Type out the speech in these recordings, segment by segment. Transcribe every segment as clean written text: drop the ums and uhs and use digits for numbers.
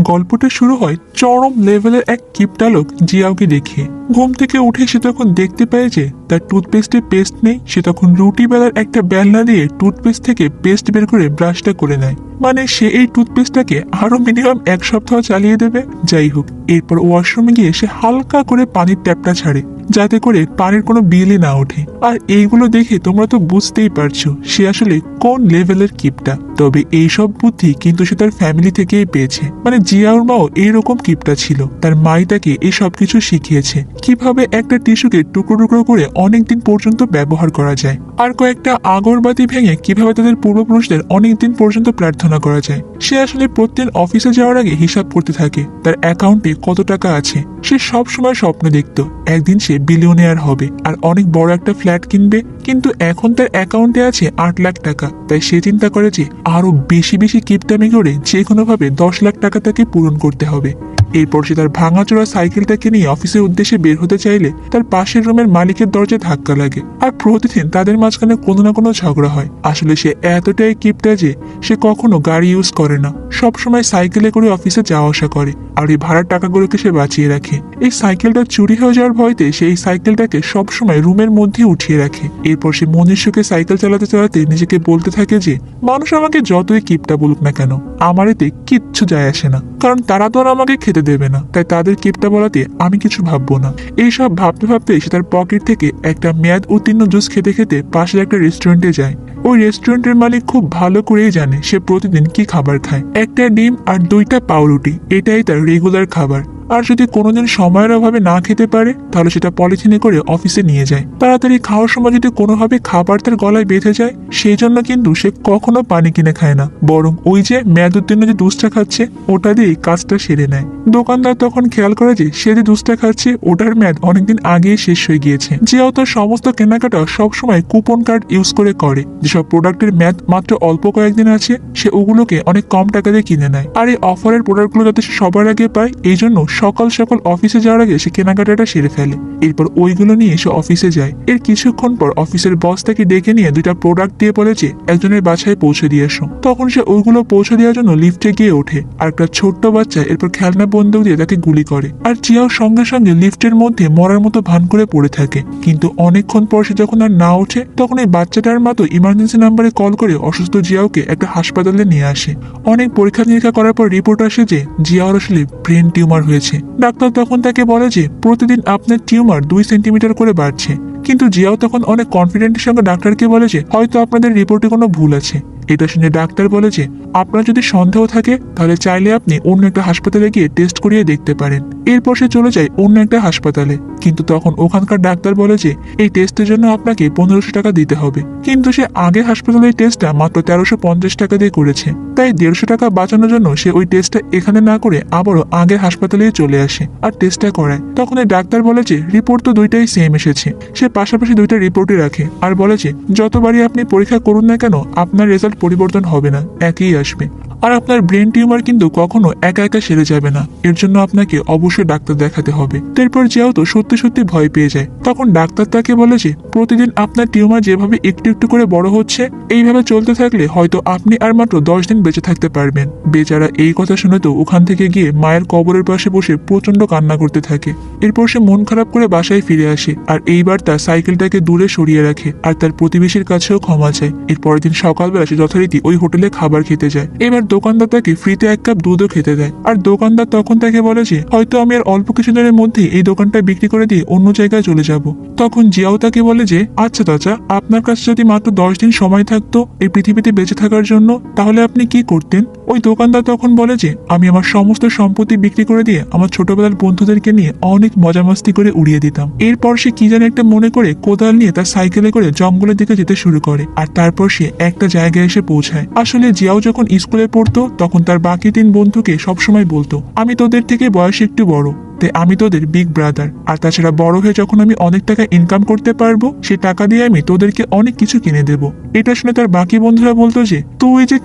গল্পটা শুরু হয় চরম লেভেলের এক কিপটালোক জিয়াওকে দেখে। ঘুম থেকে উঠে সে তখন দেখতে পায় যে তার টুথপেস্টে পেস্ট নেই। সে তখন রুটি বেলার একটা বেলনা দিয়ে টুথপেস্ট থেকে পেস্ট বের করে ব্রাশটা করে নেয়। মানে সে এই টুথপেস্টটাকে আরো মিনিমাম 1 সপ্তাহ চালিয়ে দেবে। যাই হোক, এরপর ওয়াশরুমে গিয়ে সে হালকা করে পানির ট্যাপটা ছাড়ে, যাতে করে পানির কোনো বিলই না ওঠে। আর এইগুলো দেখে তোমরা তো বুঝতেই পারছো সে আসলে কোন লেভেলের কিপটা। তবে এইসব বুদ্ধি কিন্তু সে তার ফ্যামিলি থেকেই পেয়েছে। মানে জিয়াওর মাও এইরকম কিপটা ছিল। তার মাই তাকে এই সবকিছু শিখিয়েছে, কিভাবে একটা টিস্যুকে টুকরো টুকরো করে অনেকদিন পর্যন্ত ব্যবহার করা যায়, আর কয়েকটা আগরবাতি ভেঙে কিভাবে তাদের পূর্বপুরুষদের অনেকদিন পর্যন্ত প্রার্থনা করা যায়। সে আসলে প্রতিদিন অফিসে যাওয়ার আগে হিসাব করতে থাকে তার অ্যাকাউন্টে কত টাকা আছে। সে সব সময় স্বপ্ন দেখত একদিন সে বিলিয়নিয়ার হবে আর অনেক বড় একটা ফ্ল্যাট কিনবে। কিন্তু এখন তার অ্যাকাউন্টে আছে 8 লাখ টাকা। তাই সে চিন্তা করে যে আরো বেশি বেশি কিপটামি করে যে কোনোভাবে 10 লাখ টাকা তাকে পূরণ করতে হবে। এরপর সে তার ভাঙাচোরা সাইকেলটাকে নিয়ে অফিসের উদ্দেশ্যে বের হতে চাইলে তার পাশের রুমের মালিকের দরজায় ধাক্কা লাগে। আর প্রতিদিন তাদের মাঝখানে কোনো না কোনো ঝগড়া হয়। আসলে সে এতটাই কিপটা যে সে কখনো গাড়ি ইউজ করে না, সব সময় সাইকেলে করে অফিসে যাওয়া আসা করে। আর এই ভাড়ার টাকাগুলোকে সে বাঁচিয়ে রাখে। এই সাইকেলটা চুরি হয়ে যাওয়ার ভয়তে সে এই সাইকেলটাকে সবসময় রুমের মধ্যে উঠিয়ে রাখে। এরপর সে মনের সুখে সাইকেল চালাতে চালাতে নিজেকে বলতে থাকে যে মানুষ আমাকে যতই কিপটা বলুক না কেন, আমার এতে কিচ্ছু যায় আসে না, কারণ তারা তো আর আমাকে খেতে দেবে না। তাই তাদের কিপটা বলাতে আমি কিছু ভাববো না। এইসব ভাবতে ভাবতে সে তার পকেট থেকে একটা মেয়াদ উত্তীর্ণ জুস খেতে খেতে পাশের একটা রেস্টুরেন্টে যায়। ওই রেস্টুরেন্টের মালিক খুব ভালো করেই জানে সে প্রতিদিন কি খাবার খায়। একটা ডিম আর 2টা পাউরুটি, এটাই তার রেগুলার খাবার। আর যদি কোনোদিন সময়ের অভাবে না খেতে পারে তাহলে সেটা পলিথিনে করে অফিসে নিয়ে যায়। তাড়াতাড়ি খাওয়ার সময় যদি কোনোভাবে খাবার তার গলায় বেঁধে যায়, সেই জন্য কিন্তু সে কখনো পানি কিনে খায় না, বরং ওই যে মেয়াদ উত্তীর্ণ যে দুধটা খাচ্ছে ওটা দিয়েই কাজটা সেরে নেয়। দোকানদার তখন খেয়াল করে যে সে যে দুধটা খাচ্ছে ওটার মেয়াদ অনেকদিন আগেই শেষ হয়ে গিয়েছে। যেও তার সমস্ত কেনাকাটা সবসময় কুপন কার্ড ইউজ করে যেসব প্রোডাক্টের মেয়াদ মাত্র অল্প কয়েকদিন আছে সে ওগুলোকে অনেক কম টাকা দিয়ে কিনে নেয়। আর এই অফারের প্রোডাক্টগুলো যাতে সে সবার আগে পায়, এই জন্য সকাল সকাল অফিসে যাওয়ার আগে সে কেনাকাটাটা সেরে ফেলে। এরপর ওইগুলো নিয়ে সে অফিসে যায়। এর কিছুক্ষণ পর অফিসের বস তাকে ডেকে নিয়ে 2টা প্রোডাক্ট দিয়ে বলে যে একজনের বাসায় পৌঁছে দিয়ে আসো। তখন সে ওইগুলো পৌঁছে দেওয়ার জন্য লিফটে গিয়ে ওঠে। আর একটা ছোট্ট বাচ্চা এরপর খেলনা বন্দুক দিয়ে তাকে গুলি করে। আর জিয়াও সঙ্গে সঙ্গে লিফটের মধ্যে মরার মতো ভান করে পড়ে থাকে। কিন্তু অনেকক্ষণ পর সে যখন আর না ওঠে তখন এই বাচ্চাটার মা তো ইমার্জেন্সি নাম্বারে কল করে অসুস্থ জিয়াওকে একটা হাসপাতালে নিয়ে আসে। অনেক পরীক্ষা নিরীক্ষা করার পর রিপোর্ট আসে যে জিয়াওর আসলে ব্রেন টিউমার হয়েছে। ডাক্তার তখন তাকে বলে যে প্রতিদিন আপনার টিউমার 2 সেন্টিমিটার করে বাড়ছে। কিন্তু জিয়াও তখন অনেক কনফিডেন্টের সঙ্গে ডাক্তারকে বলে যে হয়তো আপনাদের রিপোর্টে কোনো ভুল আছে। এটা শুনে ডাক্তার বলে যে আপনার যদি সন্দেহ থাকে তাহলে চাইলে আপনি অন্য একটা হাসপাতালে গিয়ে টেস্ট করিয়ে দেখতে পারেন। এরপর সে চলে যায় অন্য একটা হাসপাতালে। কিন্তু তখন ওখানকার ডাক্তার বলে যে এই টেস্টের জন্য আপনাকে 1500 টাকা দিতে হবে। কিন্তু সে আগের হাসপাতালের টেস্টটা মাত্র 1350 টাকা দিয়ে করেছে। তাই 150 টাকা বাঁচানোর জন্য সে ওই টেস্টটা এখানে না করে আবারও আগের হাসপাতালে চলে আসে আর টেস্টটা করায়। তখন এই ডাক্তার বলে যে রিপোর্ট তো 2টাই সেম এসেছে। সে পাশাপাশি 2টা রিপোর্টই রাখে আর বলে যে যতবারই আপনি পরীক্ষা করুন না কেন আপনার রেজাল্ট পরিবর্তন হবে না, একই আসবে। আর আপনার ব্রেন টিউমার কিন্তু কখনো একা একা সেরে যাবে না, এর জন্য আপনাকে অবশ্যই ডাক্তার দেখাতে হবে। এরপর যেও তো সত্যি সত্যি ভয় পেয়ে যায়। তখন ডাক্তার তাকে বলে যে প্রতিদিন আপনার টিউমার যেভাবে একটু একটু করে বড় হচ্ছে, এইভাবে চলতে থাকলে হয়তো আপনি আর মাত্র 10 দিন বেঁচে থাকতে পারবেন। বেচারা এই কথা শুনে তো ওখান থেকে গিয়ে মায়ের কবরের পাশে বসে প্রচন্ড কান্না করতে থাকে। এরপর সে মন খারাপ করে বাসায় ফিরে আসে আর এইবার তার সাইকেলটাকে দূরে সরিয়ে রাখে আর তার প্রতিবেশীর কাছেও ক্ষমা চায়। এর পরের দিন সকালবেলা সে যথারীতি ওই হোটেলে খাবার খেতে যায়। এবার দোকানদার তাকে ফ্রিতে 1 কাপ দুধও খেতে দেয়। আর দোকানদার তখন তাকে বলে যে হয়তো আমি আর অল্প কিছুদিনের মধ্যে এই দোকানটা বিক্রি করে দিয়ে অন্য জায়গায় চলে যাব। তখন জিয়াও তাকে বলে যে আচ্ছা চাচা, আপনার কাছে যদি মাত্র 10 দিন সময় থাকতো এই পৃথিবীতে বেঁচে থাকার জন্য, তাহলে আপনি কি করতেন? ওই দোকানদার তখন বলে যে আমি আমার সমস্ত সম্পত্তি বিক্রি করে দিয়ে আমার ছোটবেলার বন্ধুদেরকে নিয়ে অনেক মজামস্তি করে উড়িয়ে দিতাম। এরপর সে কি যেন একটা মনে করে কোদাল নিয়ে তার সাইকেলে করে জঙ্গলের দিকে যেতে শুরু করে। আর তারপর সে একটা জায়গায় এসে পৌঁছায়। আসলে জিয়াও যখন স্কুলে পড়তো তখন তার বাকি 3 বন্ধুকে সবসময় বলতো আমি তোদের থেকে বয়সে একটু বড়, তাই আমি তোদের বিগ ব্রাদার। আর তাছাড়া বড় হয়ে যখন আমি অনেক টাকা ইনকাম করতে পারবো, সেই টাকা দিয়ে আমি তোদেরকে অনেক কিছু কিনে দেবো। এটা শুনে তার বাকি বন্ধুরা বলতো যে, তুই যে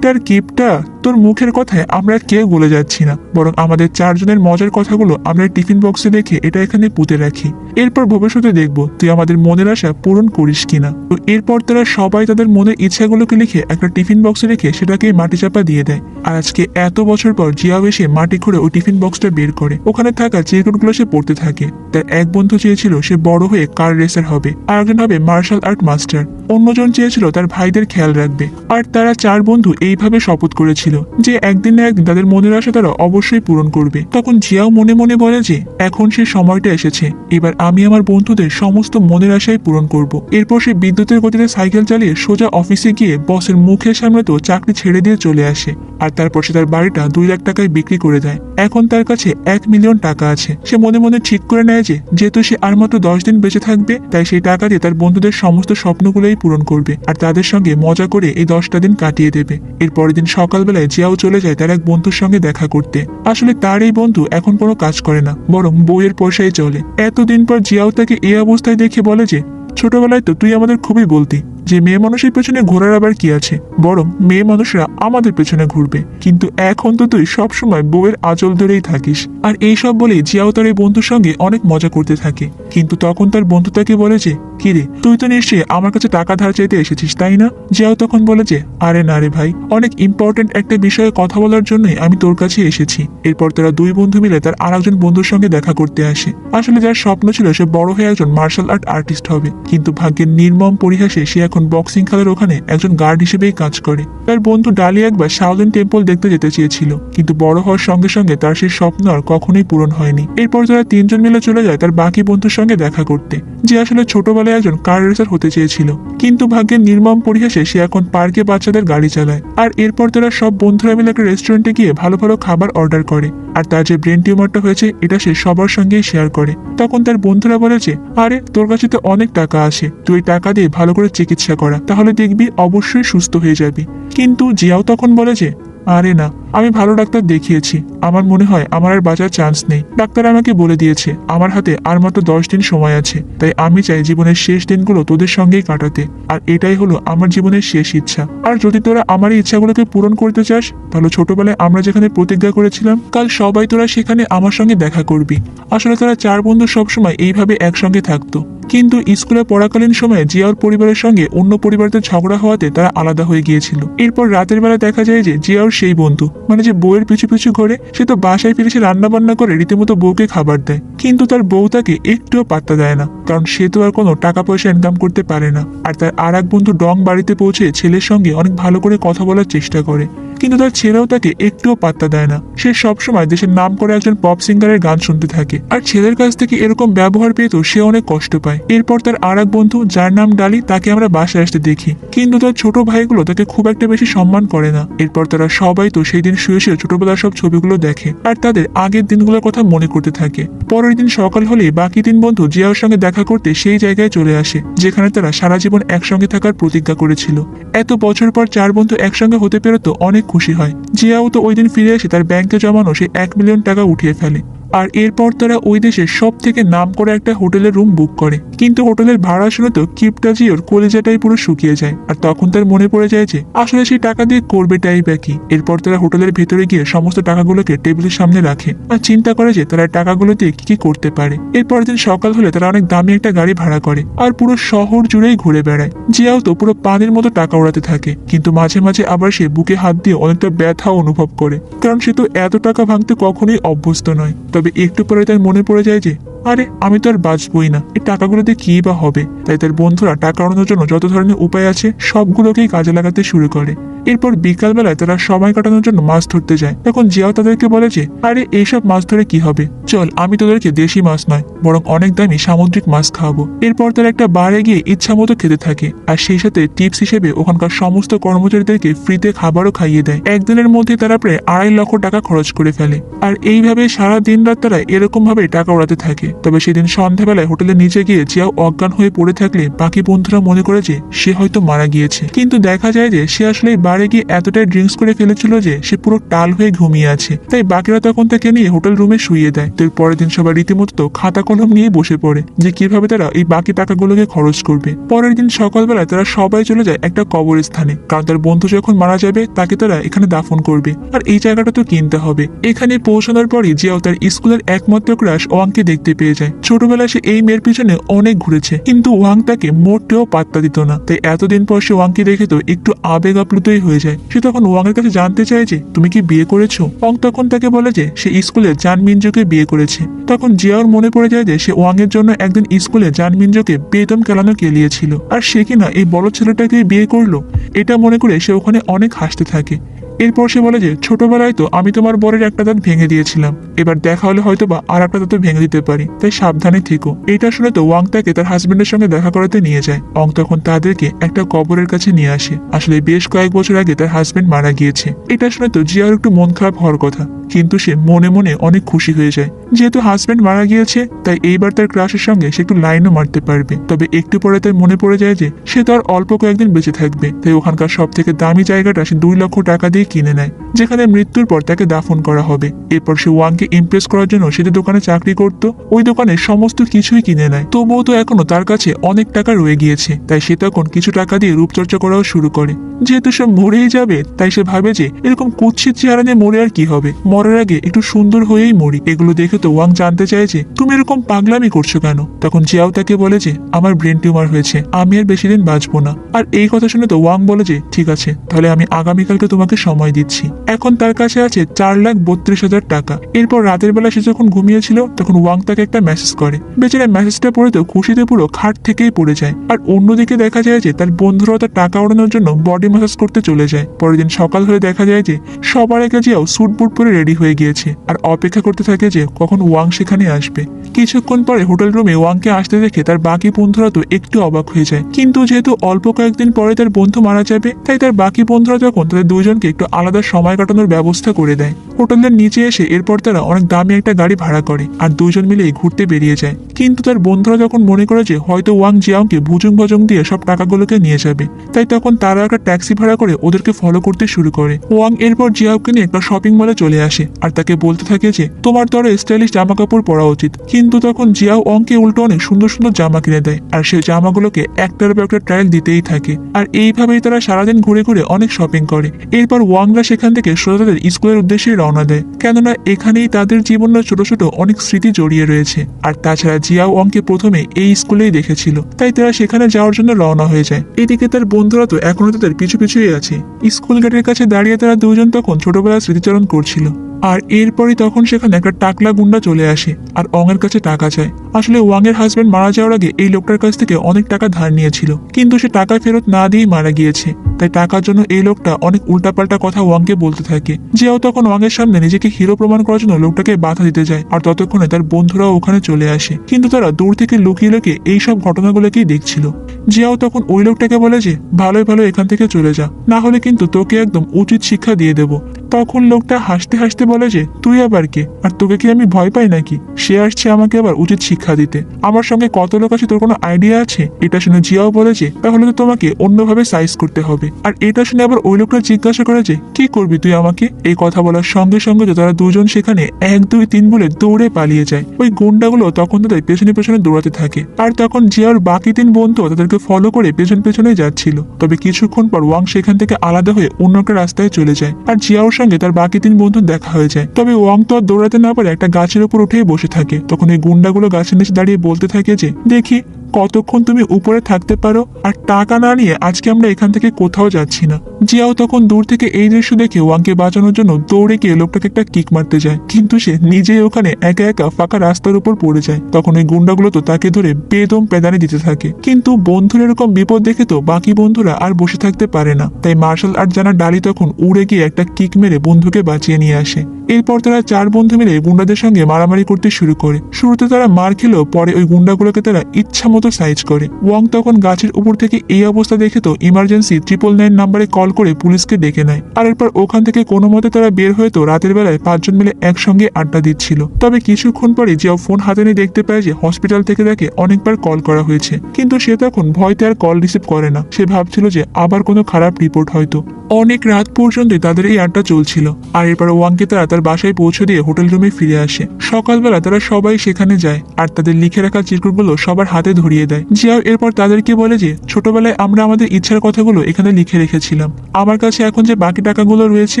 কিপটা, তোর মুখের কথায় আমরা কেউ বলে যাচ্ছি না, বরং আমাদের চারজনের মজার কথাগুলো আমরা টিফিন বক্সে রেখে এটা এখানে পুঁতে রাখি। এরপর ভবিষ্যতে দেখবো তুই আমাদের মনের আশা পূরণ করিস কিনা। তো এরপর তারা সবাই তাদের মনের ইচ্ছাগুলোকে লিখে একটা টিফিন বক্সে রেখে সেটাকে মাটি চাপা দিয়ে দেয়। আর আজকে এত বছর পর জিয়াও এসে মাটি খুঁড়ে ওই টিফিন বক্সটা বের করে ওখানে থাকা চিরকুটগুলো সে পড়তে থাকে। তার এক বন্ধু চেয়েছিল সে বড় হয়ে কার রেসার হবে, আর একজন হবে মার্শাল আর্ট মাস্টার, অন্যজন চেয়েছিল তার ভাইদের খেয়াল রাখবে। আর তারা চার বন্ধু এইভাবে শপথ করেছিল যে একদিন না একদিন তাদের মনের আশা তারা অবশ্যই পূরণ করবে। তখন জিয়াও মনে মনে বলে যে এখন সে সময়টা এসেছে, এবার আমি আমার বন্ধুদের সমস্ত মনের আশাই পূরণ করব। এরপর সে বিদ্যুতের গতিতে সাইকেল চালিয়ে সোজা অফিসে গিয়ে বসের মুখের সামনে তো চাকরি ছেড়ে দিয়ে চলে আসে। আর তারপর সে তার বাড়িটা 2 লাখ টাকায় বিক্রি করে দেয়। এখন তার কাছে 1 মিলিয়ন টাকা আছে। সে মনে মনে ঠিক করে নেয় যে যেহেতু সে আর মাত্র 10 দিন বেঁচে থাকবে, তাই সেই টাকা দিয়ে তার বন্ধুদের সমস্ত স্বপ্নগুলোই পূরণ করবে আর তাদের সঙ্গে মজা করে এই 10টা দিন কাটিয়ে দেবে। এর পরের দিন সকালবেলায় জিয়াও চলে যায় তার এক বন্ধুর সঙ্গে দেখা করতে। আসলে তার এই বন্ধু এখন কোনো কাজ করে না, বরং বইয়ের পয়সায় চলে। এতদিন পর জিয়াও তাকে এই অবস্থায় দেখে বলে যে, ছোটবেলায় তো তুই আমাদের খুবই বলতি যে মেয়ে মানুষের পেছনে ঘোরার আবার কি আছে, বরং মেয়ে মানুষরা আমাদের পেছনে ঘুরবে, কিন্তু এখন তো তুই সবসময় বউয়ের আঁচল ধরেই থাকিস। আর এইসব বলে জিয়াও তার এই বন্ধুর সঙ্গে অনেক মজা করতে থাকে। কিন্তু তখন তার বন্ধু তাকে বলে যে, কিরে তুই তো নিশ্চয়ই আমার কাছে টাকা ধার চাইতে এসেছিস তাই না? জিয়াও তখন বলে যে, আরে না রে ভাই, অনেক ইম্পর্টেন্ট একটা বিষয়ে কথা বলার জন্যই আমি তোর কাছে এসেছি। এরপর তারা দুই বন্ধু মিলে তার আরেকজন বন্ধুর সঙ্গে দেখা করতে আসে। আসলে যার স্বপ্ন ছিল সে বড় হয়ে একজন মার্শাল আর্ট আর্টিস্ট হবে, কিন্তু ভাগ্যের নির্মম পরিহাসে সে এখন বক্সিং খেলার ওখানে একজন গার্ড হিসেবেই কাজ করে। তার বন্ধু ডালি একবার শাওলিন টেম্পল দেখতে যেতে চেয়েছিল, কিন্তু বড় হওয়ার সঙ্গে সঙ্গে তার সেই স্বপ্ন আর কখনোই পূরণ হয়নি। এরপর তারা তিনজন মিলে চলে যায় তার বাকি বন্ধুর সঙ্গে দেখা করতে, যে আসলে ছোটবেলায় একজন কার রেসার হতে চেয়েছিল, কিন্তু ভাগ্যের নির্মম পরিহাসে সে এখন পার্কে বাচ্চাদের গাড়ি চালায়। আর এরপর তারা সব বন্ধুরা মিলে একটা রেস্টুরেন্টে গিয়ে ভালো ভালো খাবার অর্ডার করে। আর তার যে ব্রেন টিউমারটা হয়েছে এটা সে সবার সঙ্গেই শেয়ার করে। তখন তার বন্ধুরা বলেছে, আরে তোর কাছে তো অনেক টাকা আছে, তুই টাকা দিয়ে ভালো করে চিকিৎসা করা, তাহলে দেখবি অবশ্যই সুস্থ হয়ে যাবি। কিন্তু জিয়াও তখন বলে যে, আরে না, আমি ভালো ডাক্তার দেখিয়েছি, আমার মনে হয় আমার আর বাঁচার চান্স নেই। ডাক্তার আমাকে বলে দিয়েছে আমার হাতে আর মাত্র 10 দিন সময় আছে, তাই আমি চাই জীবনের শেষ দিনগুলো তোদের সঙ্গেই কাটাতে, আর এটাই হলো আমার জীবনের শেষ ইচ্ছা। আর যদি তোরা আমার এই ইচ্ছাগুলোকে পূরণ করতে চাস, তাহলে ছোটবেলায় আমরা যেখানে প্রতিজ্ঞা করেছিলাম কাল সবাই তোরা সেখানে আমার সঙ্গে দেখা করবি। আসলে তারা চার বন্ধু সবসময় এইভাবে একসঙ্গে থাকতো, কিন্তু স্কুলে পড়াকালীন সময়ে জিয়াওর পরিবারের সঙ্গে অন্য পরিবারদের ঝগড়া হওয়াতে তারা আলাদা হয়ে গিয়েছিল। এরপর রাতের বেলা দেখা যায় যে জিয়াওর সেই বন্ধু, মানে যে বউয়ের পিছু পিছু ঘরে, সে তো বাসায় ফিরে সে রান্না বান্না করে রীতিমতো বউকে খাবার দেয়, কিন্তু তার বউ তাকে একটুও পাত্তা দেয় না, কারণ সে তো আর কোনো টাকা পয়সা ইনকাম করতে পারে না। আর তার আর এক বন্ধু ডং বাড়িতে পৌঁছে ছেলের সঙ্গে অনেক ভালো করে কথা বলার চেষ্টা করে, কিন্তু তার ছেলেও তাকে একটুও পাত্তা দেয় না। সে সবসময় দেশের নাম করে একজন পপ সিঙ্গারের গান শুনতে থাকে, আর ছেলের কাছ থেকে এরকম ব্যবহার পেয়ে তো সে অনেক কষ্ট পায়। এরপর তার আর এক বন্ধু যার নাম ডালি, তাকে আমরা বাসায় আসতে দেখি, কিন্তু তার ছোট ভাইগুলো তাকে খুব একটা বেশি সম্মান করে না। এরপর তারা সবাই তো সেই দিন শুয়ে শুয়ে ছোটবেলার সব ছবিগুলো দেখে আর তাদের আগের দিনগুলোর কথা মনে করতে থাকে। পরের দিন সকাল হলে বাকি 3 বন্ধু জিয়াওর সঙ্গে দেখা করতে সেই জায়গায় চলে আসে যেখানে তারা সারা জীবন একসঙ্গে থাকার প্রতিজ্ঞা করেছিল। এত বছর পর 4 বন্ধু একসঙ্গে হতে পেরে তো অনেক খুশি হয়। জিয়াও তো ওই দিন ফিরে এসে তার ব্যাংকে জমানো সে 1 মিলিয়ন টাকা উঠিয়ে ফেলে। আর এরপর তারা ওই দেশের সব থেকে নাম করে একটা হোটেলের রুম বুক করে, কিন্তু হোটেলের ভাড়া শুনে তো কিপটা জিওর কলিজাটাই পুরো শুকিয়ে যায়। আর তখন তার মনে পড়ে যায় যে আসলে সেই টাকা দিয়ে করবেটাই বা কি। এরপর তারা হোটেলের ভেতরে গিয়ে সমস্ত টাকাগুলোকে টেবিলের সামনে রাখে আর চিন্তা করে যে তারা টাকাগুলো দিয়ে কি কি করতে পারে। এরপর দিন সকাল হলে তারা অনেক দামি একটা গাড়ি ভাড়া করে আর পুরো শহর জুড়েই ঘুরে বেড়ায়। জিয়াও তো পুরো পানির মতো টাকা উড়াতে থাকে, কিন্তু মাঝে মাঝে আবার সে বুকে হাত দিয়ে অনেকটা ব্যথা অনুভব করে, কারণ সে তো এত টাকা ভাঙতে কখনোই অভ্যস্ত নয়। তবে একটু পরে তার মনে পড়ে যায় যে আরে আমি তো আর বাঁচবই না, এই টাকাগুলোতে কি বা হবে। তাই তার বন্ধুরা টাকা আনানোর জন্য যত ধরনের উপায় আছে সবগুলোকেই কাজে লাগাতে শুরু করে। এরপর বিকালবেলায় তারা সময় কাটানোর জন্য মাছ ধরতে যায়। তখন জিয়াও তাদেরকে বলে যে আরে এইসব মাছ ধরে কি হবে, চল আমি তোদেরকে দেশি মাছ নয় বরং অনেক দামি সামুদ্রিক মাছ খাওয়াবো। এরপর তারা একটা বারে গিয়ে ইচ্ছা মতো খেতে থাকে, আর সেই সাথে টিপস হিসেবে ওখানকার সমস্ত কর্মচারীদেরকে ফ্রিতে খাবারও খাইয়ে দেয়। একদিনের মধ্যে তারা প্রায় 2.5 লক্ষ টাকা খরচ করে ফেলে। আর এইভাবে সারা দিন রাত তারা এরকম ভাবে টাকা উড়াতে থাকে। তবে সেদিন সন্ধ্যাবেলায় হোটেলের নিচে গিয়ে জিয়াও অজ্ঞান হয়ে পড়ে থাকলে বাকি বন্ধুরা মনে করে যে সে হয়তো মারা গিয়েছে, কিন্তু দেখা যায় যে সে আসলে বারে গিয়ে এতটাই ড্রিঙ্কস করে ফেলেছিল যে সে পুরো টাল হয়ে ঘুমিয়ে আছে। তাই বাকিরা তখন তাকে নিয়ে হোটেল রুমে শুইয়ে দেয়। এর পরের দিন সবাই রীতিমতো খাতা কলম নিয়ে বসে পড়ে যে কিভাবে তারা এই বাকি টাকাগুলোকে খরচ করবে। পরের দিন সকালবেলা তারা সবাই চলে যায় একটা কবরস্থানে, কারণ তার বন্ধু যখন মারা যাবে তাকে তারা এখানে দাফন করবে, আর এই জায়গাটা তো কিনতে হবে। এখানে পৌঁছানোর পরই জিয়াও তার স্কুলের একমাত্র ক্রাশ ওয়াংকে দেখতে পেয়ে যায়। ছোটবেলায় সে এই মেয়ের পিছনে অনেক ঘুরেছে, কিন্তু ওয়াং তাকে মোটেও পাত্তা দিত না। তাই এতদিন পর সে ওয়াংকে দেখে তো একটু আবেগ আপ্লুতই হয়ে যায়। সে তখন ওয়াং এর কাছে জানতে চায় যে তুমি কি বিয়ে করেছো। ওয়াং তখন তাকে বলে যে সে স্কুলে জান মিনজোকে বিয়ে করেছে। তখন জিয়াওর মনে পড়ে যায় যে সে ওয়াং এর জন্য একদিন স্কুলে জান মিনজোকে বেদম কেলানো কেলিয়েছিল, আর সে কিনা এই বড় ছেলেটাকে বিয়ে করলো। এটা মনে করে সে ওখানে অনেক হাসতে থাকে। এরপর সে বলে যে ছোটবেলায় তো আমি তোমার বরের একটা দাঁত ভেঙে দিয়েছিলাম, এবার দেখা হলে হয়তো বা আর একটা দাঁত ভেঙে দিতে পারি, তাই সাবধানে থেকো। এটা শুনে তো ওয়াং তাকে তার হাজবেন্ডের সঙ্গে দেখা করাতে নিয়ে যায়। ওয়াং তখন তাদেরকে একটা কবরের কাছে নিয়ে আসে। আসলে বেশ কয়েক বছর আগে তার হাজবেন্ড মারা গিয়েছে। এটা শুনে তো জিয়ার একটু মন খারাপ হওয়ার কথা, কিন্তু সে মনে মনে অনেক খুশি হয়ে যায়। যেহেতু হাজবেন্ড মারা গিয়েছে তাই এইবার তার ক্রাশের সঙ্গে সে একটু লাইনও মারতে পারবে। তবে একটু পরে তার মনে পড়ে যায় যে সে তো আর অল্প কয়েকদিন বেঁচে থাকবে, তাই ওখানকার সব থেকে দামি জায়গাটা সে 2 লক্ষ টাকা দিয়ে কিনে নেয়, যেখানে মৃত্যুর পর তাকে দাফন করা হবে। এরপর সে ওয়াংকে ইমপ্রেস করার জন্য সে যে দোকানে চাকরি করত ওই দোকানে সমস্ত কিছুই কিনে নেয়। তবুও তো এখনো তার কাছে অনেক টাকা রয়ে গিয়েছে, তাই সে তখন কিছু টাকা দিয়ে রূপচর্চা করাও শুরু করে। যেহেতু সে মরেই যাবে তাই সে ভাবে যে এরকম কুৎসিত চেহারা নিয়ে মরে আর কি হবে, মরার আগে একটু সুন্দর হয়েই মরি। এগুলো দেখে তো ওয়াং জানতে চায় যে তুমি এরকম পাগলামি করছো কেন। তখন জিয়াও তাকে বলে যে আমার ব্রেন টিউমার হয়েছে, আমি আর বেশি দিন বাঁচবো না। আর এই কথা শুনে তো ওয়াং বলে যে ঠিক আছে, তাহলে আমি আগামীকালকে তোমাকে সময় দিচ্ছি। এখন তার কাছে আছে 4,32,000 টাকা। এরপর রাতের বেলা সে যখন ঘুমিয়েছিল তখন ওয়াং তাকে একটা মেসেজ করে। বেচারা মেসেজটা পড়ে তো খুশিতে পুরো খাট থেকেই পড়ে যায়। আর অন্যদিকে দেখা যায় যে তার বন্ধুরাও তার টাকা ওড়ানোর জন্য বডি ম্যাসাজ করতে চলে যায়। পরের দিন সকাল হয়ে দেখা যায় যে সবার আগে জিয়াও স্যুট বুট পরে রেডি হয়ে গিয়েছে আর অপেক্ষা করতে থাকে যে কখন ওয়াং সেখানে আসবে। কিছুক্ষণ পরে হোটেল রুমে ওয়াংকে আসতে দেখে তার বাকি বন্ধুরা তো একটু অবাক হয়ে যায়, কিন্তু যেহেতু অল্প কয়েকদিন পরে তার বন্ধু মারা যাবে তাই তার বাকি বন্ধুরা তখন তাদের দুজনকে একটু আলাদা সময় কাটানোর ব্যবস্থা করে দেয়। হোটেলের নিচে এসে এরপর তারা অনেক দামি একটা গাড়ি ভাড়া করে আর দুজন মিলে ঘুরতে বেরিয়ে যায়। কিন্তু তার বন্ধুরা যখন মনে করে যে হয়তো ওয়াং জিয়াওকে ভুজুং ভজং দিয়ে সব টাকাগুলোকে নিয়ে যাবে, তাই তখন তারা একটা ট্যাক্সি ভাড়া করে ওদেরকে ফলো করতে শুরু করে। ওয়াং এরপর জিয়াওকে নিয়ে একটা শপিং মলে চলে আসে আর তাকে বলতে থাকে যে তোমার তো আরো স্টাইলিশ জামা কাপড় পরা উচিত। কিন্তু তখন জিয়াও ওয়াংকে উল্টো অনেক সুন্দর সুন্দর জামা কিনে দেয় আর সেই জামাগুলোকে একটার পর একটা ট্রায়াল দিতেই থাকে। আর এইভাবেই তারা সারাদিন ঘুরে ঘুরে অনেক শপিং করে। এরপর ওয়াংরা সেখান থেকে সোজা তাদের স্কুলের উদ্দেশ্যে রওনা দেয়, কেননা এখানেই তাদের জীবনের ছোট ছোট অনেক স্মৃতি জড়িয়ে রয়েছে। আর তাছাড়া জিয়াও ওয়াংকে প্রথমে এই স্কুলেই দেখেছিল, তাই তারা সেখানে যাওয়ার জন্য রওনা হয়ে যায়। এদিকে তার বন্ধুরা তো এখনো তাদের পিছু পিছুই আছে। স্কুল গেটের কাছে দাঁড়িয়ে তারা দুজন তখন ছোটবেলার স্মৃতিচারণ করছিল। আর এরপরই তখন সেখানে একটা টাকলা গুন্ডা চলে আসে আর ওয়াংয়ের কাছে টাকা চায়। আসলে ওয়াংয়ের হাজবেন্ড মারা যাওয়ার আগে এই লোকটার কাছ থেকে অনেক টাকা ধার নিয়েছিল, কিন্তু সে টাকা ফেরত না দিয়েই মারা গিয়েছে। তাই টাকার জন্য এই লোকটা অনেক উল্টাপাল্টা কথা ওয়াংকে বলতে থাকে। জিয়াও তখন ওয়াংয়ের সামনে নিজেকে হিরো প্রমাণ করার জন্য লোকটাকে বাধা দিতে যায় আর ততক্ষণে তার বন্ধুরাও ওখানে চলে আসে, কিন্তু তারা দূর থেকে লুকিয়ে লুকিয়ে এইসব ঘটনাগুলোকেই দেখছিল। জিয়াও তখন ওই লোকটাকে বলে যে ভালোই ভালো এখান থেকে চলে যা, না হলে কিন্তু তোকে একদম উচিত শিক্ষা দিয়ে দেবো। তখন লোকটা হাসতে হাসতে বলে যে তুই আবার কে, আর তোকে কি আমি ভয় পাই নাকি? সে আসছে আমাকে আবার উচিত শিক্ষা দিতে। আমার সঙ্গে কত লোক আছে তোর কোনো আইডিয়া আছে? এটা শুনে জিয়াও বলে যে তাহলে তো তোমাকে অন্যভাবে সাইজ করতে হবে। আর এটা শুনে আবার ওই লোকটা জিজ্ঞাসা করে যে কি করবি তুই আমাকে? এই কথা বলার সঙ্গে সঙ্গে তো তারা দুজন সেখানে 1 2 3 বলে দৌড়ে পালিয়ে যায়। ওই গুন্ডাগুলো তখন তাদের পেছনে পেছনে দৌড়াতে থাকে আর তখন জিয়ার বাকি 3 বন্ধু তাদেরকে ফলো করে পেছন পেছনে যাচ্ছিল। তবে কিছুক্ষণ পর ওয়াং সেখান থেকে আলাদা হয়ে অন্য একটা রাস্তায় চলে যায় আর জিয়াওর সঙ্গে তার বাকি 3 বন্ধু দেখা হয়ে যায়। তবে ওয়াং তো আর দৌড়াতে না পারে একটা গাছের উপর উঠেই বসে থাকে। তখন এই গুন্ডাগুলো গাছের নিচে দাঁড়িয়ে বলতে থাকে যে দেখি কতক্ষণ তুমি উপরে থাকতে পারো, আর টাকা না নিয়ে আজকে আমরা এখান থেকে কোথাও যাচ্ছি না। জিয়াও তখন দূর থেকে এই দৃশ্য দেখে ওয়াংকে বাঁচানোর জন্য দৌড়ে গিয়ে লোকটাকে একটা কিক মারতে যায়, কিন্তু সে নিজেই ওখানে একা একা ফাঁকা রাস্তার উপর পড়ে যায়। তখন ওই গুন্ডাগুলো তো তাকে ধরে বেদম পেদানি দিতে থাকে, কিন্তু বন্ধুর এরকম বিপদ দেখে তো বাকি বন্ধুরা আর বসে থাকতে পারে না। তাই মার্শাল আর্ট জানা ডালি তখন উড়ে গিয়ে একটা কিক মেরে বন্ধুকে বাঁচিয়ে নিয়ে আসে। এরপর তারা 4 বন্ধু মিলে গুন্ডাদের সঙ্গে মারামারি করতে শুরু করে। শুরুতে তারা মার খেলেও পরে ওই গুন্ডাগুলোকে তারা ইচ্ছা মতো সাইজ করে। ওয়াং তখন গাছের উপর থেকে এই অবস্থা দেখে তো ইমার্জেন্সি 999 নাম্বারে কল করে পুলিশকে ডেকে নেয়। আর এরপর ওখান থেকে কোনো মতে তারা বের হয়ে তো রাতের বেলায় 5 জন মিলে একসঙ্গে আড্ডা দিচ্ছিল। তবে কিছুক্ষণ পরে জিয়াও ফোন হাতে নিয়ে দেখতে পায় যে হসপিটাল থেকে তাকে অনেকবার কল করা হয়েছে, কিন্তু সে তখন ভয়তে আর কল রিসিভ করে না। সে ভাবছিল যে আবার কোনো খারাপ রিপোর্ট হয়তো। অনেক রাত পর্যন্ত তাদের এই আড্ডা চলছিল। আর এরপর ওয়াংকে তারা তার বাসায় পৌঁছে দিয়ে হোটেল রুমে ফিরে আসে। সকালবেলা তারা সবাই সেখানে যায় আর তাদের লিখে রাখা চিরকুটগুলো সবার হাতে ধরিয়ে দেয়। জিয়াও এরপর তাদেরকে বলে যে ছোটবেলায় আমরা আমাদের ইচ্ছার কথাগুলো এখানে লিখে রেখেছিলাম। আমার কাছে এখন যে বাকি টাকাগুলো রয়েছে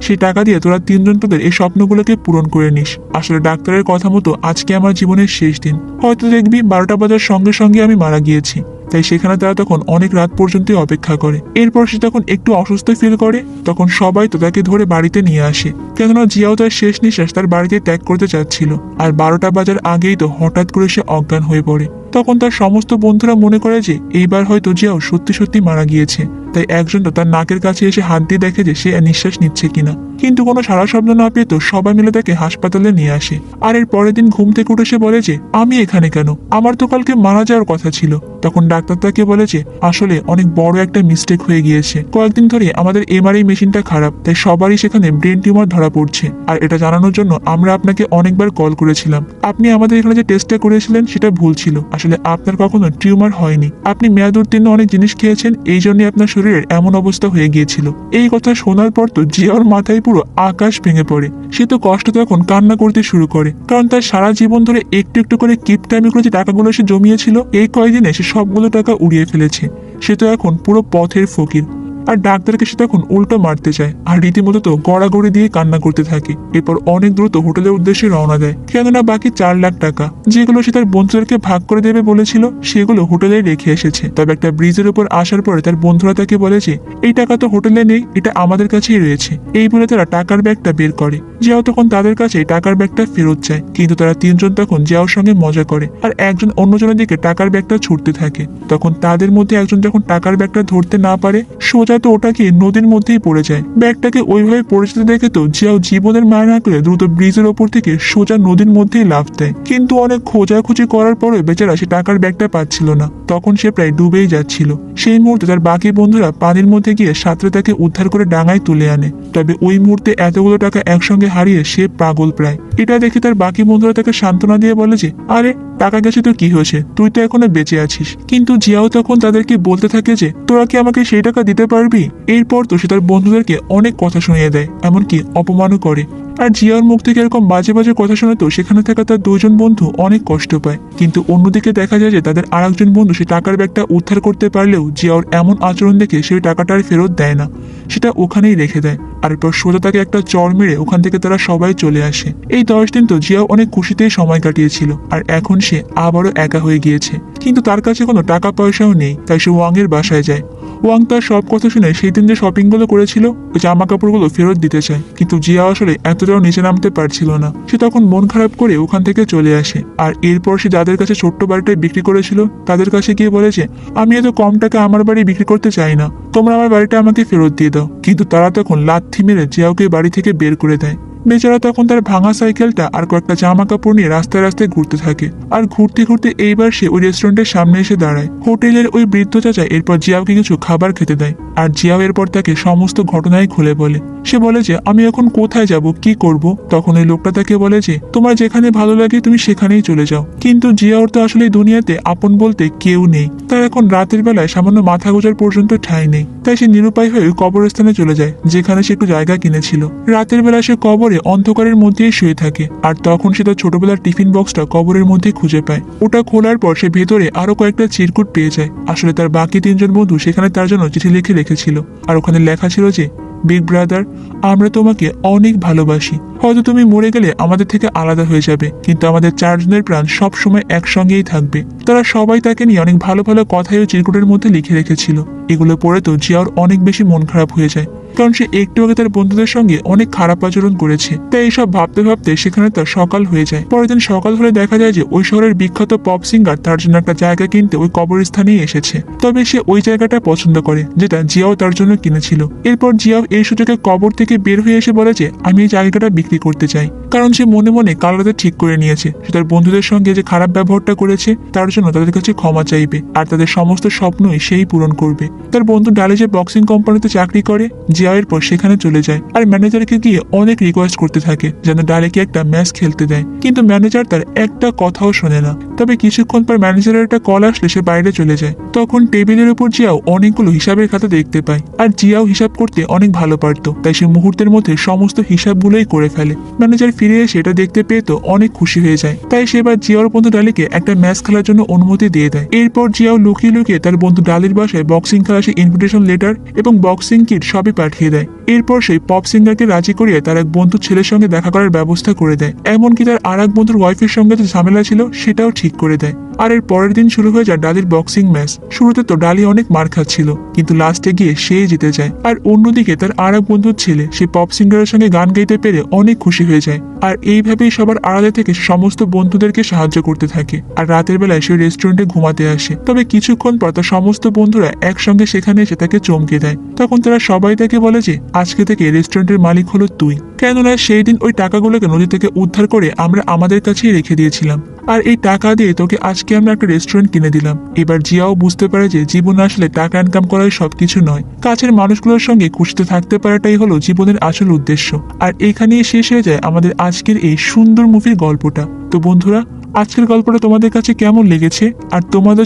সেই টাকা দিয়ে তোরা 3 জন তোদের এই স্বপ্নগুলোকে পূরণ করে নিস। আসলে ডাক্তারের কথা মতো আজকে আমার জীবনের শেষ দিন। হয়তো দেখবি 12টা বাজার সঙ্গে সঙ্গে আমি মারা গিয়েছি। তাই সেখানে তারা তখন অনেক রাত পর্যন্ত অপেক্ষা করে। এরপর সে যখন একটু অসুস্থ ফিল করে তখন সবাই তো তাকে ধরে বাড়িতে নিয়ে আসে, কেননা জিয়াও তার শেষ নিঃশ্বাস তার বাড়িতে ত্যাগ করতে চাচ্ছিল। আর 12টা বাজার আগেই তো হঠাৎ করে সে অজ্ঞান হয়ে পড়ে। তখন তার সমস্ত বন্ধুরা মনে করে যে এইবার হয়তো জিয়াও সত্যি সত্যি মারা গিয়েছে। তাই একজন তো তার নাকের কাছে এসে হাত দিয়ে দেখে যে সে নিঃশ্বাস নিচ্ছে কিনা, কিন্তু কোনো সারা শব্দ না পেয়ে তো সবাই মিলে তাকে হাসপাতালে নিয়ে আসে। আর এর পরের দিন ঘুম থেকে উঠে সে বলে যে আমি এখানে কেন, আমার তো কালকে মারা যাওয়ার কথা ছিল। তখন ডাক্তার তাকে বলে যে আসলে অনেক বড় একটা মিস্টেক হয়ে গিয়েছে। কয়েকদিন ধরে আমাদের এমআরআই মেশিনটা খারাপ, তাই সবারই সেখানে ব্রেন টিউমার ধরা পড়ছে। আর এটা জানানোর জন্য আমরা আপনাকে অনেকবার কল করেছিলাম। আপনি আমাদের এখানে যে টেস্টটা করেছিলেন সেটা ভুল ছিল। আসলে আপনার কখনো টিউমার হয়নি। আপনি মেয়াদ উত্তীর্ণ অনেক জিনিস খেয়েছেন, এই জন্যই আপনার শরীরের এমন অবস্থা হয়ে গিয়েছিল। এই কথা শোনার পর তো জিয়াওর মাথায় পুরো আকাশ ভেঙে পড়ে। সে তো কষ্ট তখন কান্না করতে শুরু করে, কারণ তার সারা জীবন ধরে একটু একটু করে কিপটামি করে যে টাকাগুলো সে জমিয়েছিল, এই কয়েকদিনে সে সবগুলো টাকা উড়িয়ে ফেলেছে। সে তো এখন পুরো পথের ফকির। আর ডাক্তারকে সে তখন উল্টো মারতে চায় আর রীতিমতো তো গড়াগড়ি দিয়ে কান্না করতে থাকে। এরপর অনেক দ্রুত হোটেলের উদ্দেশ্যে রওনা দেয়, কেননা বাকি 4 লাখ টাকা যেগুলো সে তার বন্ধুদেরকে ভাগ করে দেবে বলেছিল সেগুলো হোটেলে রেখে এসেছে। তবে একটা ব্রিজের উপর আসার পরে তার বন্ধুরা তাকে বলে যে এই টাকা তো হোটেলে নেই, এটা আমাদের কাছেই রয়েছে। এই বলে তারা টাকার ব্যাগটা বের করে। জিয়াও তখন তাদের কাছে টাকার ব্যাগটা ফেরত চায়, কিন্তু তারা 3 জন তখন জিয়াওর সঙ্গে মজা করে আর একজন অন্যজনের দিকে টাকার ব্যাগটা ছুটতে থাকে। তখন তাদের মধ্যে একজন যখন টাকার ব্যাগটা ধরতে না পারে, সোজা তো ওটাকে নদীর মধ্যেই পড়ে যায়। ব্যাগটাকে ওইভাবে পড়ে যেতে দেখে তো জিয়াও জীবনের মায়া না করে দ্রুত ব্রিজের ওপর থেকে সোজা নদীর মধ্যেই লাফ দেয়। কিন্তু অনেক খোঁজাখুঁজি করার পরে বেচারা সে টাকার ব্যাগটা পাচ্ছিল না। তখন সে প্রায় ডুবেই যাচ্ছিল। সেই মুহূর্তে তার বাকি বন্ধুরা পানির মধ্যে গিয়ে সাঁতরে তাকে উদ্ধার করে ডাঙায় তুলে আনে। তবে ওই মুহূর্তে এতগুলো টাকা একসঙ্গে হারিয়ে সে পাগল প্রায়। এটা দেখে তার বাকি বন্ধুরা তাকে সান্ত্বনা দিয়ে বলে যে আরে টাকা গেছে তো কি হয়েছে, তুই তো এখনো বেঁচে আছিস। কিন্তু জিয়াও তখন তাদেরকে বলতে থাকে যে তোরা কি আমাকে সেই টাকা দিতে পারবি। এরপর তো সে তার বন্ধুদেরকে অনেক কথা শুনিয়ে দেয়, এমনকি অপমানও করে। আর জিয়ার মুখ থেকে এরকম বাজে বাজে কথা শুনে তো সেখানে থাকা তার 2 জন বন্ধু অনেক কষ্ট পায়। কিন্তু অন্যদিকে দেখা যায় যে তাদের আরেকজন বন্ধু সে টাকার ব্যাগটা উদ্ধার করতে পারলেও জিয়াওর এমন আচরণ দেখে সেই টাকাটা আর ফেরত দেয় না, সেটা ওখানেই রেখে দেয়। আর এরপর সোজা তাকে একটা চড় মেরে ওখান থেকে তারা সবাই চলে আসে। এই 10 দিন তো জিয়াও অনেক খুশিতেই সময় কাটিয়েছিল। আর এখন সে আবারও একা হয়ে গিয়েছে, কিন্তু তার কাছে কোনো টাকা পয়সাও নেই। তাই সে ওয়াংয়ের বাসায় যায়। ওয়াং তার সব কথা শুনে সেই দিন যে শপিং গুলো করেছিল ওই জামা কাপড়গুলো ফেরত দিতে চায়, কিন্তু জিয়া আসলে এতটাও নিচে নামতে পারছিল না। সে তখন মন খারাপ করে ওখান থেকে চলে আসে। আর এরপর সে যাদের কাছে ছোট্ট বাড়িটাই বিক্রি করেছিল তাদের কাছে গিয়ে বলেছে আমি এত কম টাকা আমার বাড়ি বিক্রি করতে চাই না, তোমরা আমার বাড়িটা আমাকে ফেরত দিয়ে দাও। কিন্তু তারা তখন লাথি মেরে জিয়াওকে বাড়ি থেকে বের করে দেয়। বেচারা তখন তার ভাঙা সাইকেলটা আর কয়েকটা জামা কাপড় নিয়ে রাস্তায় রাস্তায় ঘুরতে থাকে। আর ঘুরতে ঘুরতে এইবার সে ওই রেস্টুরেন্টের সামনে এসে দাঁড়ায়। হোটেলের ওই বৃদ্ধ চাচা এরপর জিয়াওকে কিছু খাবার খেতে দেয়। আর জিয়াও এরপর তাকে সমস্ত ঘটনাই খুলে বলে। সে বলে যে আমি এখন কোথায় যাব, কি করব। তখন ওই লোকটা তাকে বলে যে তোমার যেখানে ভালো লাগে তুমি সেখানেই চলে যাও। কিন্তু জিয়াওর তো আসলে দুনিয়াতে আপন বলতে কেউ নেই। তার এখন রাতের বেলায় সামান্য মাথা গোজার পর্যন্ত ঠাঁই নেই। তাই সে নিরুপায় হয়ে কবরস্থানে চলে যায়, যেখানে সে একটু জায়গা কিনেছিল। রাতের বেলা সে কবরে অন্ধকারের মধ্যেই শুয়ে থাকে। আর তখন সে তার ছোটবেলার টিফিন বক্সটা কবরের মধ্যে খুঁজে পায়। ওটা খোলার পর সে ভেতরে আরো কয়েকটা চিরকুট পেয়ে যায়। আসলে তার বাকি 3 জন বন্ধু সেখানে তার জন্য চিঠি লিখে রেখেছিল। আর ওখানে লেখা ছিল যে বিগ ব্রাদার, আমরা তোমাকে অনেক ভালোবাসি। হয়তো তুমি মরে গেলে আমাদের থেকে আলাদা হয়ে যাবে, কিন্তু আমাদের 4 জনের প্রাণ সব সময় একসঙ্গেই থাকবে। তারা সবাই তাকে নিয়ে অনেক ভালো ভালো কথাই ওই চিরকুটের মধ্যে লিখে রেখেছিল। এগুলো পড়ে তো জিয়াওর অনেক বেশি মন খারাপ হয়ে যায়। কারণ সে একটু আগে তার বন্ধুদের সঙ্গে অনেক খারাপ আচরণ করেছে। তাই এইসব ভাবতে ভাবতে সেখানে তার সকাল হয়ে যায়। পরের দিন সকাল হলে দেখা যায় যে ওই শহরের বিখ্যাত পপ সিঙ্গার তার জন্য একটা জায়গা কিনতে ওই কবরস্থানেই এসেছে। তবে সে ওই জায়গাটা পছন্দ করে যেটা জিয়াও তার জন্য কিনেছিল। এরপর জিয়াও এই সুযোগে কবর থেকে বের হয়ে এসে বলে যে আমি এই জায়গাটা বিক্রি করতে চাই, কারণ সে মনে মনে কাল রাতে ঠিক করে নিয়েছে সে তার বন্ধুদের সঙ্গে যে খারাপ ব্যবহারটা করেছে তার জন্য তাদের কাছে ক্ষমা চাইবে আর তাদের সমস্ত স্বপ্নই সেই পূরণ করবে। তার বন্ধু ডালি যে বক্সিং কোম্পানিতে চাকরি করে, জিয়া এরপর সেখানে চলে যায় আর ম্যানেজারকে গিয়ে অনেক রিকোয়েস্ট করতে থাকে যেন ডালিকে একটা ম্যাচ খেলতে দেয়, কিন্তু ম্যানেজার তার একটা কথাও শোনে না। তবে কিছুক্ষণ পর ম্যানেজারের একটা কল আসলে সে বাইরে চলে যায়। তখন টেবিলের উপর জিয়াও অনেকগুলো হিসাবের খাতা দেখতে পায় আর জিয়াও হিসাব করতে অনেক ভালো পারতো, তাই সে মুহূর্তের মধ্যে সমস্ত হিসাবগুলোই করে ফেলে। ম্যানেজার ফিরে এসে এটা দেখতে পেয়ে তো অনেক খুশি হয়ে যায়, তাই সে এবার জিয়াওর বন্ধু ডালিকে একটা ম্যাচ খেলার জন্য অনুমতি দিয়ে দেয়। এরপর জিয়াও লুকিয়ে লুকিয়ে তার বন্ধু ডালির বাসায় বক্সিং খেলা সে ইনভিটেশন লেটার এবং বক্সিং কিট সবই পাঠিয়ে দেয়। এরপর সেই পপ সিঙ্গারকে রাজি করিয়ে তার এক বন্ধু ছেলের সঙ্গে দেখা করার ব্যবস্থা করে দেয়, এমনকি তার আর এক বন্ধুর ওয়াইফের সঙ্গে যে ঝামেলা ছিল সেটাও ঠিক করে দেয়। আর এর পরের দিন শুরু হয়ে যায় ডালির বক্সিং ম্যাচ। শুরুতে তো ডালি অনেক মার খাচ্ছিল, কিন্তু লাস্টে গিয়ে সে জিতে যায়। আর অন্যদিকে তার আর এক বন্ধুর ছেলে সে পপ সিঙ্গারের সঙ্গে গান গাইতে পেরে অনেক খুশি হয়ে যায়। আর এইভাবেই সবার আড়ালে থেকে সমস্ত বন্ধুদেরকে সাহায্য করতে থাকে। আর রাতের বেলায় সে রেস্টুরেন্টে ঘুমাতে আসে। তবে কিছুক্ষণ পর তার সমস্ত বন্ধুরা একসঙ্গে সেখানে এসে তাকে চমকে দেয়। তখন তারা সবাই তাকে বলে যে আজকে থেকে রেস্টুরেন্টের মালিক হলো তুই, কেননা সেই দিন ওই টাকাগুলোকে নদী থেকে উদ্ধার করে আমরা আমাদের কাছেই রেখে দিয়েছিলাম, আর এই টাকা দিয়ে তোকে আজকে আমরা একটা রেস্টুরেন্ট কিনে দিলাম। এবার জিয়াও বুঝতে পারে যে জীবন আসলে টাকা ইনকাম করাই সবকিছু নয়, কাছের মানুষগুলোর সঙ্গে খুশিতে থাকতে পারাটাই হলো জীবনের আসল উদ্দেশ্য। আর এখানেই শেষ হয়ে যায় আমাদের আজকের এই সুন্দর মুভির গল্পটা। তো বন্ধুরা, আজকের গল্পটা তোমাদের কাছে কেমন লেগেছে? আর তোমাদের